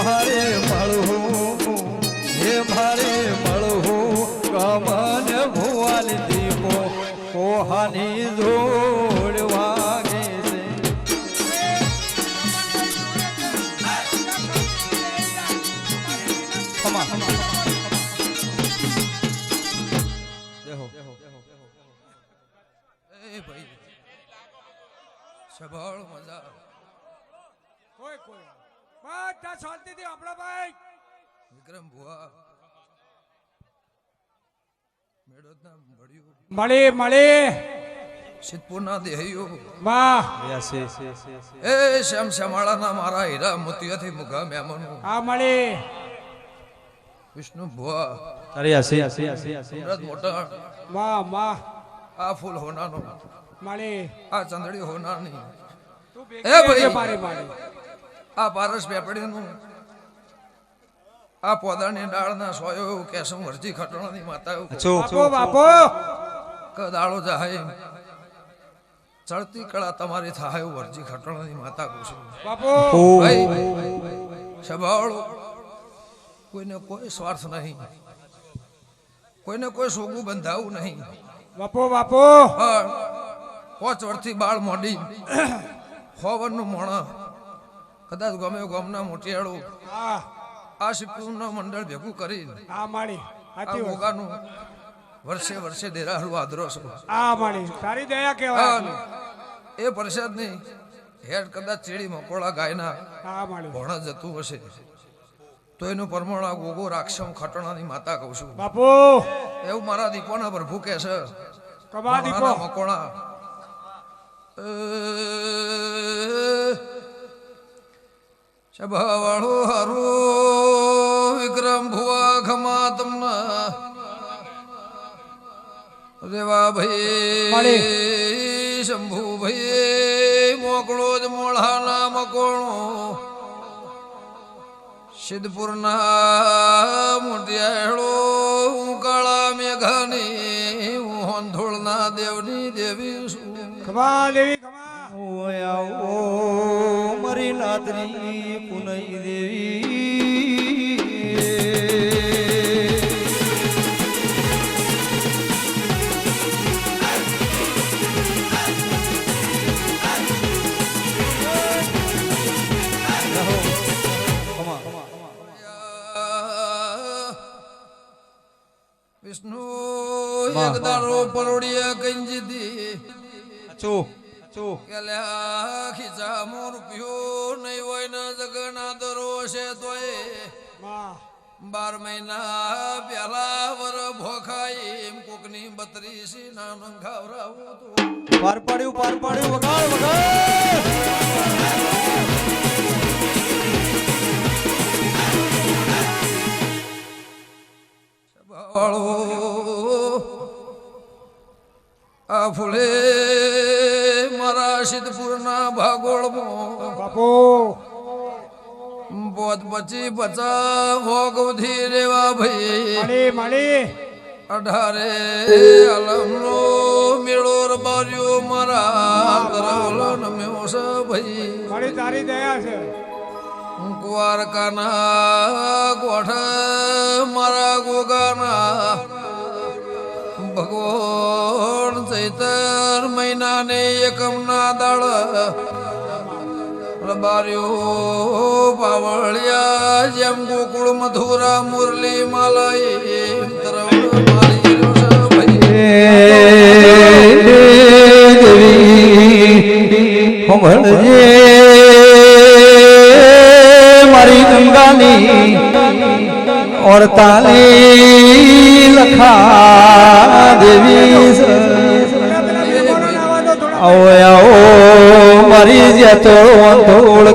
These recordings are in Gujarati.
મારે મળવું હે મારે મળવું કમન ભુવાલ દીપો કોહાની જોડ વાગે છે સભાળ મજા કોઈ કોઈ બધા શાંતિથી આપણા ભાઈ વિક્રમ ભુવા મેળોદના ભળ્યું મળી મળી સિદ્ધપુરના દેહયો વાહ એ શ્યામ શ્યામાળાના મારા હીરા મોતિયાથી મુગા મહેમાનો આ મળી વિષ્ણુ ભુવા સુરત મોટા વાહ વાહ આ ફૂલ હોનાનો મળી આ ચંદડી હોનાની તું એ ભાઈ. મારી મારી આ પારસ પેપડીનું આ પોદાની ડાળના સોયો એવું કેસમ વરજી ખટણાની માતા એવું બાપો બાપો કદાળો જાય ચડતી કળા તમારી થાય એવું વરજી ખટણાની માતા કુશું બાપો ભાઈ સભાળો કોઈને કોઈ સ્વાર્થ નહીં કોઈને કોઈ સોગું બંધાવું નહીં બાપો બાપો પણ 5 વર્ષથી બાળ મોડી ખોવરનું મોણા કદાચ ગમે ગમના મોટિયાળું હા આ શિવનું મંડળ ભેગું કરી આ માળી આ સાચી વાત મોગાનું વર્ષે વર્ષે ડેરાહરું આદરો છો આ માળી તારી દયા કહેવાય એ પરિષદ ની હેડ કદાચ ચીડી મકોડા ગાયના આ માળી ભણ જતું હશે તો એનું પરમાણ આ ગોગો રાક્ષમ ખટણાની માતા કહું છું બાપુ એવું મારા દીપોના પ્રભુ કે છે કબા દીપો મકોણા સભાવાળો હારો વિક્રમ ભુવા ખમા તમના રેવા ભાઈ શંભુ ભાઈ મોકળો જ મોળાના મકોણો સિદ્ધપુરના મોટિયાળો કાળા મેઘાની હોંધોળના દેવની દેવી છું કબા દેવી કબા ઓ મારી નાતની પુનઈ દેવી વિષ્ણુ એક દારો પરોડિયા કંજી દી કેલ્યા ખીચા મો રૂપિયો નહીં હોય ને જગના દરો છે તોય વાહ 12 મહિના પેલા વર ભોખાઈ કોકની 32 ના નંખાવરાવો તો પાર પાડ્યું વગાડ આ ફૂલે મારા સિદ્ધપુરના ભાગોળમાં બાપુ બોધ પછી બચા ભોગવથી રેવા ભાઈ મળી મળી 18 આલમનો મેળો રબાર્યો મારા તરવલન મેઓ છે ભાઈ મળી તારી દયા છે કુવારકાના ગોઠ મારા ગોગાના ભગવાન ચૈતર મહિનાને એકમના દાળ રબાર્યો પાવળિયા જેમ ગોકુળ મધુરા મુરલી માલાઈ તરવળ મારી મારી ગંગાની और ताली लखा देवी आओ आओ मारी जतो तोड़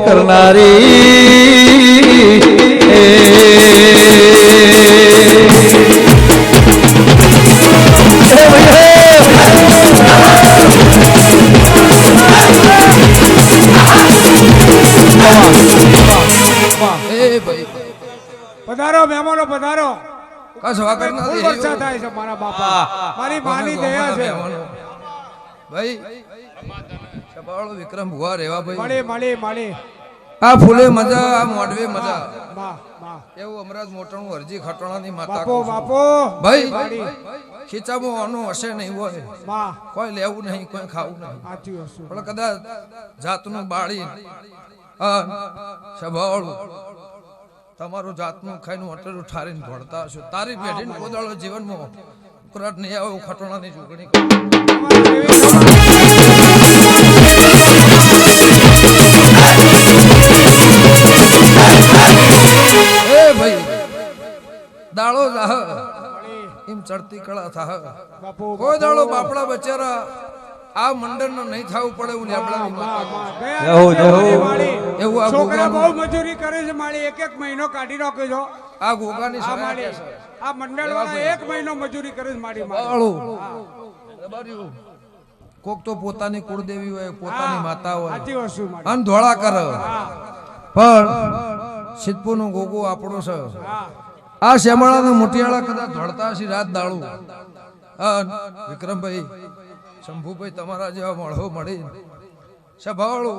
પધારો મહેમાનો પધારો કસ વાગર ના ફૂલ વર્ષા થાય છે મારા બાપા મારી માની દયા છે ભાઈ સબાળો વિક્રમ ભુવા રેવા ભાઈ મળી મળી મળી આ ફૂલે મજા આ મોઢવે મજા વાહ વાહ એવું અમરાજ મોટણું અરજી ખટોણાની માતા બાપો કહું છું. બાપો ભાઈ ખીચામાં આનું હશે નહીં હોય વાહ કોઈ લેવું નહીં કોઈ ખાવું નહીં સાચી વસ્તુ પણ કદાચ જાતનું બાળી સભાળું તમારું જાતનું ખાઈને અટલું ઠારીને ભણતા હશો તારી પેઢીને કોદાળો જીવનમાં ઉકળાટ નહીં આવે એવું ખટોણાની ચૂંટણી કરું. એ ભાઈ દાળો જાહ એમ ચડતી કળા થાહ બાપો કોઈ દાડો બાપડા બચારા આ મંડળનો નહીં થવું પડે એવું લેબડાની માતા કહું છું. એવું આ છોકરા બહુ ગોગાનું મજૂરી કરે છે માળી એક એક મહિનો કાઢી નાખે છો આ ગોગાની આ સલાહ માળી કે છે. આ મંડળ વાળા એક મહિનો મજૂરી કરે છે મારી બાળું. રબાર્યું. કોક તો પોતાની કુળદેવી હોય પોતાની માતા હોય સાચી વસ્તુ માળી અને ધોળા કરે પણ સિદ્ધપુરનો ગોગો આપણો છે હા આ શ્યામળાના મોટિયાળા કદાચ ધોળતા હશે રાત દાળું વિક્રમભાઈ શંભુભાઈ તમારા જેવા મળો મળી સભાવાળું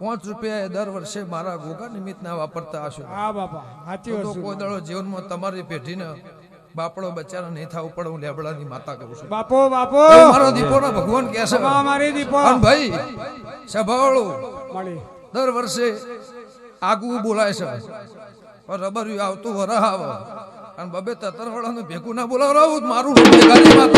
5 રૂપિયા દર વર્ષે મારા ગોગા નિમિત્તના વાપરતા હશો હા બાપા સાચી તો વસ્તુ કોઈ દાડો જીવનમાં તમારી પેઢીને બાપડો બચારા નહીં થવું પડે હું લેબડાની માતા કહું છું બાપો બાપો એવું મારો દીપોના ભગવાન કહે છે મારી દીપો અને ભાઈ સભાવાળું મળી દર વર્ષે આગવું બોલાય છે પણ રબર્યું આવતું વરહ આવે અને બબે તતર વાળાનું ભેગું ના બોલાવરાવું મારું રોજગારી માં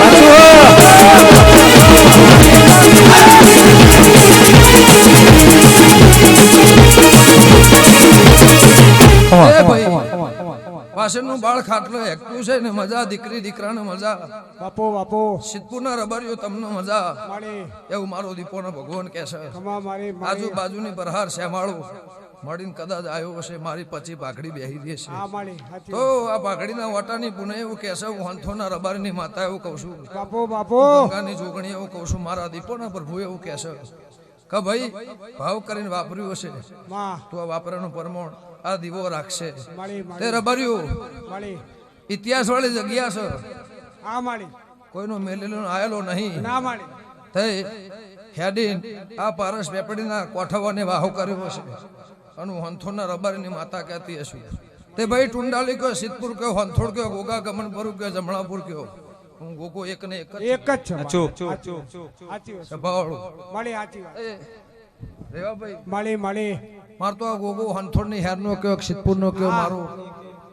વાસણનું બાળ ખાટલો હેકતું છે ને મજા દીકરી દીકરાને મજા બાપો બાપો સિદ્ધપુરના રબર્યો તમને મજા મળી એવું મારો દીપોનો ભગવાન કહે છે કમા મારી મારી આજુબાજુની બરહાર શ્યામાળું મળીને કદાચ આવ્યો હશે મારી પછી પાઘડી બેહી દે છે હા મળી સાચી તો આ પાઘડીના વાટાની પુણે એવું કહેશે હું હંથોના રબારીની માતા એવું કહું છું બાપો બાપો ગંગાની જોગણી એવું કહું છું મારા દીપોના પ્રભુ એવું કહેશે કે ભાઈ ભાવ કરીને વાપર્યું હશે માં તો આ વાપરાનું પરમાણ આ દીવો રાખશે મળી તે મળી રબાર્યું મળી ઇતિહાસ વાળી જગ્યા છે હા મળી કોઈનો મેલેલો આયેલો નહીં ના મળી થઈ હેડીન આ પારસ પેપડીના કોઠાવાને વાહો કર્યો હશે અને હું હંથોડના રબારીની માતા કહેતી હશું તે ભાઈ ટુંડાલી કયો સિદ્ધપુર કયો હંથોડ કયો ગોગા ગમનપુર કયો જમણાપુર કયો હું ગોગો એક ને એક જ એક જ છે સાચી વસ્તુ સભાવાળું મળી સાચી વાત એ રેવાભાઈ મળી મળી માર તો આ ગોગો હંથોડની હેરનો કયો સિદ્ધપુરનો કયો મારો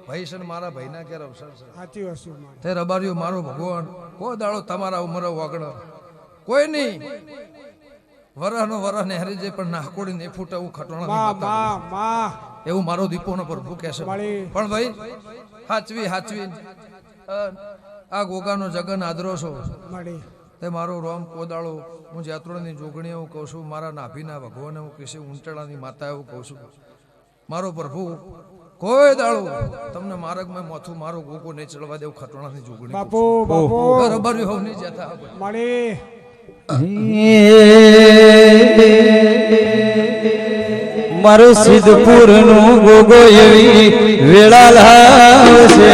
ભાઈ છે ને મારા ભાઈના ઘેર અવસર છે સાચી વસ્તુ મળી તે રબારીઓ મારો ભગવાન કોઈ દાડો તમારા ઉમરો વગડો કોઈ નહીં વરહનો વરહ ને હરી જાય પણ નાકોડી નહીં ફૂટે એવું ખટોણા માં માં માં એવું મારો દીપોનો પ્રભુ કહે છે મળી પણ ભાઈ હાચવી હાચવી આ ગોગાનો જગન આદરો છો મળી તે મારો રોમ કોદાળો હું જાત્રોની જોગણી એવું કહું છું મારા નાભીના ભગવાન એવું કહે છે ઊંટડાની માતા એવું કહું છું મારો પ્રભુ કોઈ દાડો તમને માર્ગમાં મોથું મારો ગોગો નહીં ચડવા દેવું ખટોણાની જોગણી બાપો બાપો બરાબર હોવ નહીં જતા મળી મારું સિદ્ધપુર નું ગોગો એવી વેળા લાવશે